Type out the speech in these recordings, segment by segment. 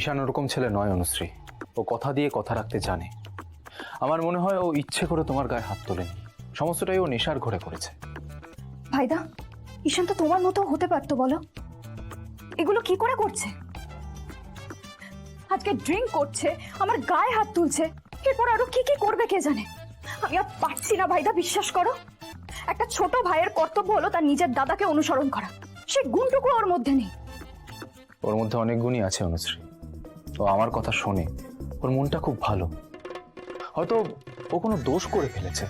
ঈশান ওরকম ছেলে নয় অনুশ্রী। ও কথা দিয়ে কথা রাখতে জানে। আমার মনে হয় ও ইচ্ছে করে তোমার গায়ে হাত তোলেনি, সমস্তটাই ও নেশার ঘরে করেছে। ভাইদা, ঈশান তো তোমার মতো হতে পারতো বলো? এগুলো কি করে করছে? আজকে ড্রিঙ্ক করছে, আমার গায়ে হাত তুলছে, এরপর আরো কি কি করবে কে জানে। আমি আর পারছি না ভাইদা, বিশ্বাস করো। একটা ছোট ভাইয়ের কর্তব্য হলো তার নিজের দাদাকে অনুসরণ করা, সে গুণটুকু ওর মধ্যে নেই। ওর মধ্যে অনেক গুণই আছে অনুশ্রী। ও আমার কথা শোনে, ওর মনটা খুব ভালো। হয়তো ও কোনো দোষ করে ফেলেছে,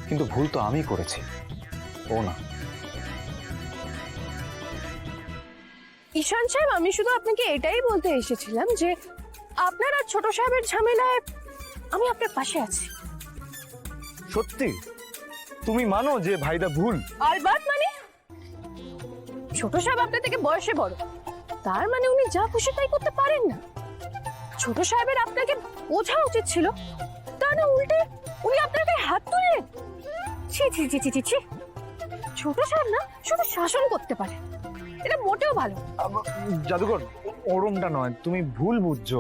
কিন্তু ভুল তো আমি করেছি, ও না। ঈশান সাহেব, আমি শুধু আপনাকে এটাই বলতে এসেছিলাম যে আপনার আর ছোট সাহেবের ঝামেলায় আমি আপনার পাশে আছি। সত্যি তুমি মানো যে ভাইদা ভুল? আলবাত মানে, ছোট সাহেব আপনার থেকে বয়সে বড়, তার মানে উনি যা খুশি তাই করতে পারেন না। ছোট সাহেবের আপনাকে বোঝা উচিত ছিল, তা না উল্টে উনি আপনাকে হাত তুললেন। ছি ছি ছি ছি ছি ছি। ছোট সাহেব না শুধু শাসন করতে পারে, এটা মোটেও ভালো। জাদুকর, ওরমটা নয়, তুমি ভুল বুঝছো।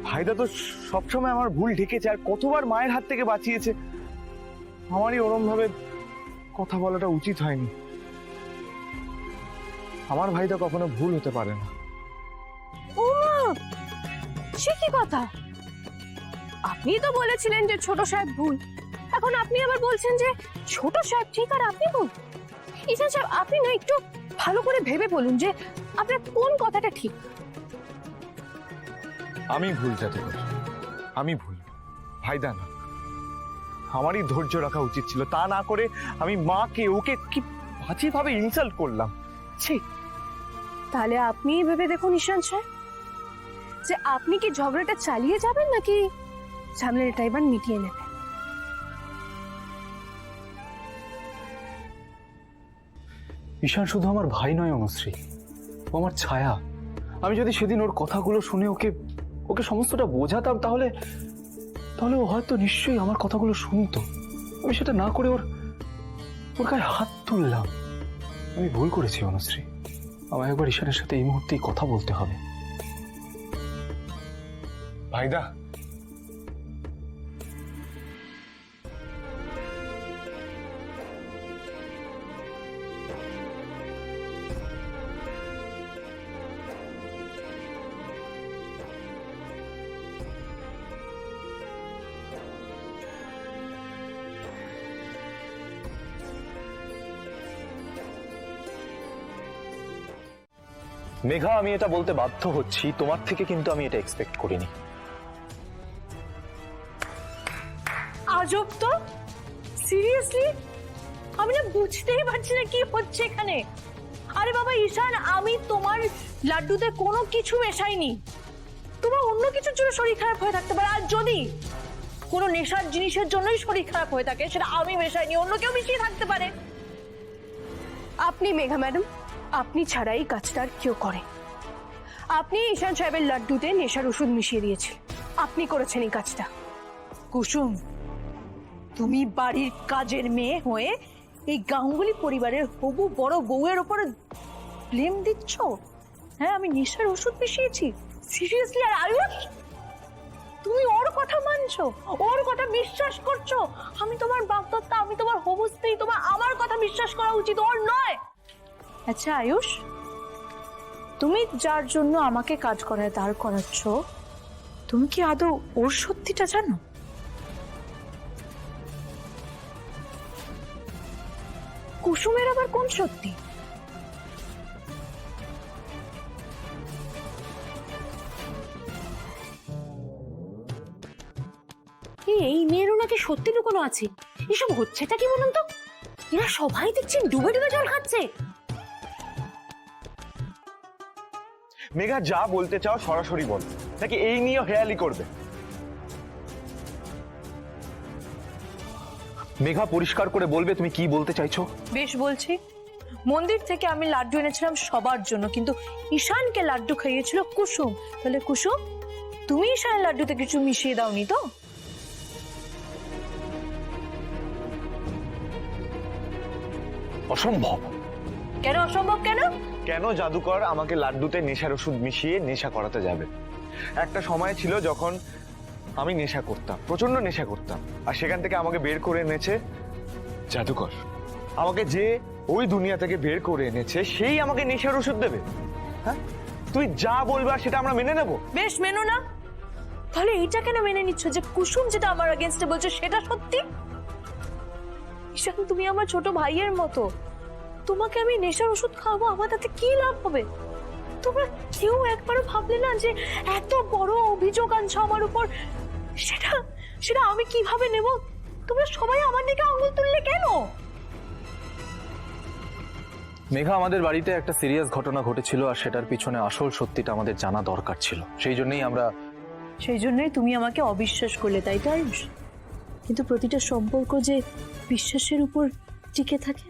ভাইদা তো সবসময় আমার ভুল ঢেকেছে, আর কতবার মায়ের হাত থেকে বাঁচিয়েছে। আমারই ওরম ভাবে কথা বলাটা উচিত হয়নি। আমার ভাইদা কখনো ভুল হতে পারে না। ও মা, সে কি কথা? আপনি তো বলেছিলেন যে ছোট সাহেব ভুল, এখন আপনি আবার বলছেন যে ছোট সাহেব ঠিক আর আপনি ভুল। ঈশান সাহেব, আপনি না একটু ভালো করে ভেবে বলুন যে আপনার কোন কথাটা ঠিক। আমি ভুল জাদুকর, আমি ভুল, ভাইদা না। আমারই ধৈর্য রাখা উচিত ছিল, তা না করে আমি মাকে ওকে কি বাজেভাবে ইনসাল্ট করলাম। ছি। তাহলে আপনি ভেবে দেখুন ঈশান সাহেব, যে আপনি কি ঝগড়াটা চালিয়ে যাবেন নাকি ঝামেলাটা এবার মিটিয়ে নেবেন। ঈশান শুধু আমার ভাই নয় অনুশ্রী, ও আমার ছায়া। আমি যদি সেদিন ওর কথাগুলো শুনে ওকে ওকে সমস্তটা বোঝাতাম, তাহলে তাহলে ও হয়তো নিশ্চয়ই আমার কথাগুলো শুনতো। আমি সেটা না করে ওর ওর গায়ে হাত তুললাম। আমি ভুল করেছি অনুশ্রী, আমায় একবার ঈশানের সাথে এই মুহূর্তেই কথা বলতে হবে। ভাইদা, মেঘা, আমি এটা বলতে বাধ্য হচ্ছি, তোমার থেকে কিন্তু আমি এটা এক্সপেক্ট করিনি। আজব তো, সিরিয়াসলি আমি না বুঝতেই পারছি না কি হচ্ছে এখানে। আরে বাবা ঈশান, আমি তোমার লাড্ডুতে কোনো কিছু মেশাইনি। তোমার অন্য কিছুর জন্য শরীর খারাপ হয়ে থাকতে পারে, আর যদি কোনো নেশার জিনিসের জন্যই শরীর খারাপ হয়ে থাকে, সেটা আমি মেশাইনি, অন্য কেউ মিশিয়ে থাকতে পারে। আপনি মেঘা ম্যাডাম, আপনি ছাড়াই কাজটা আর কেউ করে। আপনি ঈশান সাহেবের লাড্ডুতে নেশার ওষুধ মিশিয়ে দিয়েছিলেন, আপনি করেছেন এই কাজটা। কুসুম, তুমি বাড়ির কাজের মেয়ে হয়ে এই গাঙ্গুলি পরিবারের হবু বড় বউয়ের উপর ব্লেম দিচ্ছ? হ্যাঁ, আমি নেশার ওষুধ মিশিয়েছি? সিরিয়াসলি? আর আয়ুষ, তুমি ওর কথা মানছো, ওর কথা বিশ্বাস করছো? আমি তোমার বাগদত্তা, আমি তোমার হবু স্ত্রী, তোমার আমার কথা বিশ্বাস করা উচিত, ওর নয়। আচ্ছা আয়ুষ, তুমি যার জন্য আমাকে কাজ করায় দাঁড় করাচ্ছ, তুমি কি আদৌ ওর সত্যিটা জানো? কুসুমের আবার কোন সত্যি? এই মেয়েরও নাকি সত্যি লুকোনো আছে। এসব হচ্ছেটা কি বলুন তো? এরা সবাই দেখছেন ডুবে ডুবে জল খাচ্ছে। মেঘা, যা বলতে চাও সরাসরি বল, নাকি এই নিয়ে হেয়ালি করবে? মেঘা, পরিষ্কার করে বলবে তুমি কি বলতে চাইছো? বেশ বলছি, মন্দির থেকে আমি লাড্ডু এনেছিলাম সবার জন্য, কিন্তু ঈশানকে লাড্ডু খাইয়েছিল কুসুম। তাহলে কুসুম, তুমি ঈশানের লাড্ডুতে কিছু মিশিয়ে দাওনি তো? অসম্ভব, কেন অসম্ভব কেন? কেন জাদুকর আমাকে লাড্ডুতে নেশার ওষুধ মিশিয়ে নেশা করাতে যাবে? একটা সময় ছিল যখন আমি নেশা করতাম, প্রচন্ড নেশা করতাম, আর সেখান থেকে আমাকে বের করে এনেছে জাদুকর। আমাকে যে ওই দুনিয়া থেকে বের করে এনেছে সেই আমাকে নেশার ওষুধ দেবে? হ্যাঁ, তুই যা বলবা সেটা আমরা মেনে নেব। বেশ, মেনো না। তাহলে এটা কেন মেনে নিচ্ছ যে কুসুম যেটা আমার এগেনস্টে বলছে সেটা সত্যি? ঈশান, তুমি আমার ছোট ভাইয়ের মতো, তোমাকে আমি নেশার ওষুধ খাওয়াবো, আমার তাতে কি লাভ হবে? তোমরা কেউ একবারও ভাবলে না যে এত বড় অভিযোগ আনছো আমার উপর, সেটা সেটা আমি কিভাবে নেব? তোমরা সবাই আমার দিকে আঙুল তুললে কেন? মেঘা, আমাদের বাড়িতে একটা সিরিয়াস ঘটনা ঘটেছিল, আর সেটার পিছনে আসল সত্যিটা আমাদের জানা দরকার ছিল। সেই জন্যই তুমি আমাকে অবিশ্বাস করলে, তাই তো আয়ুষ? কিন্তু প্রতিটা সম্পর্ক যে বিশ্বাসের উপর টিকে থাকে